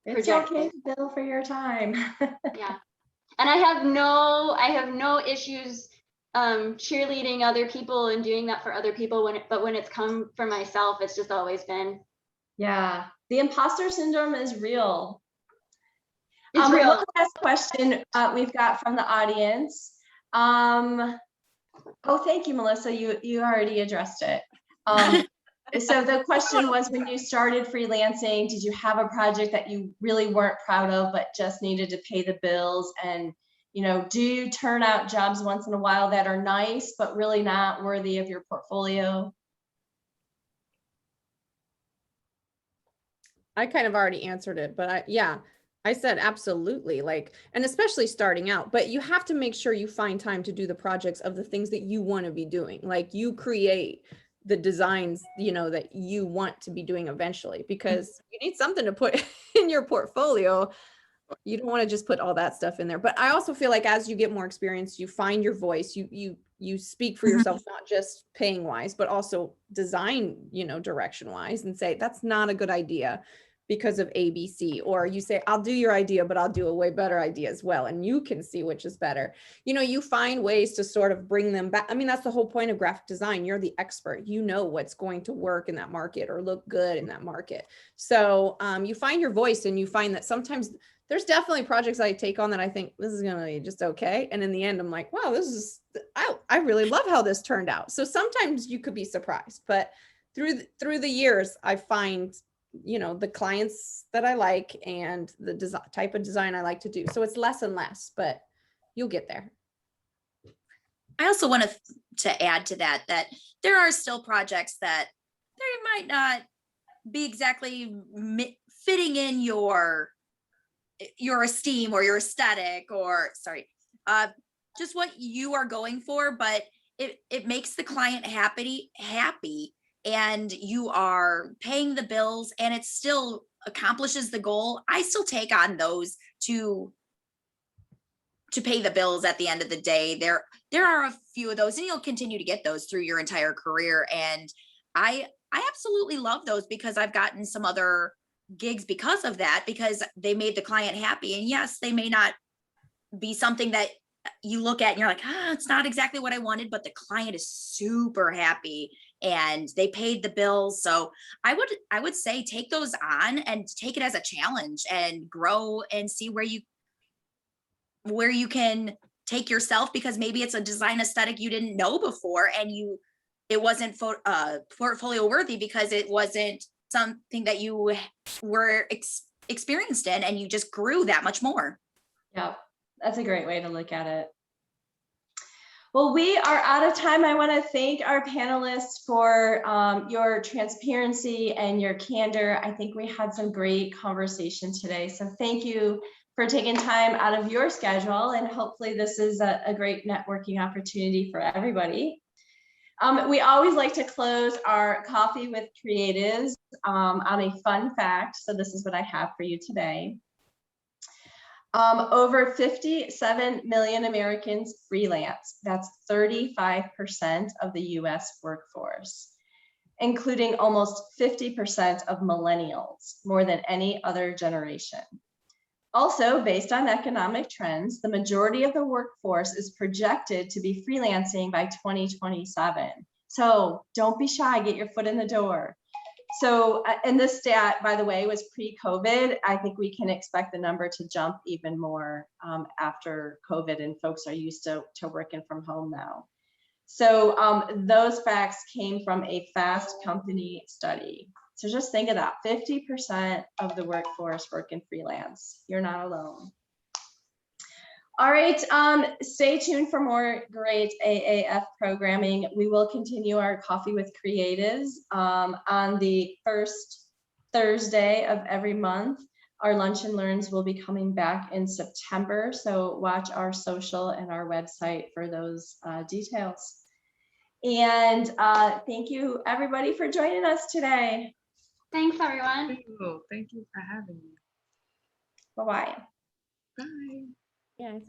projecting. Okay to bill for your time. Yeah. And I have no issues cheerleading other people and doing that for other people but when it's come for myself, it's just always been. Yeah, the imposter syndrome is real. It's real. One last question we've got from the audience. Oh, thank you, Melissa. You already addressed it. So the question was, when you started freelancing, did you have a project that you really weren't proud of, but just needed to pay the bills? And, do you turn out jobs once in a while that are nice, but really not worthy of your portfolio? I kind of already answered it, but I said absolutely, like, and especially starting out, but you have to make sure you find time to do the projects of the things that you want to be doing. Like, you create the designs, that you want to be doing eventually, because you need something to put in your portfolio. You don't want to just put all that stuff in there. But I also feel like as you get more experience, you find your voice, you speak for yourself, not just paying wise, but also design, direction wise, and say, that's not a good idea because of ABC, or you say, I'll do your idea, but I'll do a way better idea as well. And you can see which is better. You find ways to sort of bring them back. I mean, that's the whole point of graphic design. You're the expert, what's going to work in that market or look good in that market. So you find your voice, and you find that sometimes there's definitely projects I take on that I think this is going to be just okay. And in the end, I'm like, wow, I really love how this turned out. So sometimes you could be surprised, but through the years, I find the clients that I like and the type of design I like to do. So it's less and less, but you'll get there. I also want to add to that there are still projects that they might not be exactly fitting in your esteem or your aesthetic, or just what you are going for, but it makes the client happy, and you are paying the bills, and it still accomplishes the goal. I still take on those to pay the bills at the end of the day. There are a few of those, and you'll continue to get those through your entire career. And I absolutely love those, because I've gotten some other gigs because of that, because they made the client happy. And yes, they may not be something that you look at and you're like, it's not exactly what I wanted, but the client is super happy and they paid the bills. So I would say take those on and take it as a challenge and grow and see where you can take yourself, because maybe it's a design aesthetic you didn't know before and it wasn't portfolio worthy because it wasn't something that you were experienced in, and you just grew that much more. Yeah, that's a great way to look at it. Well, we are out of time. I want to thank our panelists for your transparency and your candor. I think we had some great conversation today. So thank you for taking time out of your schedule, and hopefully this is a great networking opportunity for everybody. We always like to close our coffee with creatives on a fun fact. So this is what I have for you today. Over 57 million Americans freelance. That's 35% of the US workforce, including almost 50% of millennials, more than any other generation. Also, based on economic trends, the majority of the workforce is projected to be freelancing by 2027. So don't be shy, get your foot in the door. So, and this stat, by the way, was pre-COVID. I think we can expect the number to jump even more after COVID, and folks are used to working from home now. So those facts came from a Fast Company study. So just think of that, 50% of the workforce working freelance. You're not alone. All right, stay tuned for more great AAF programming. We will continue our Coffee with Creatives on the first Thursday of every month. Our Lunch and Learns will be coming back in September, so watch our social and our website for those details. And thank you everybody for joining us today. Thanks, everyone. Thank you for having me. Bye-bye. Bye. Yeah.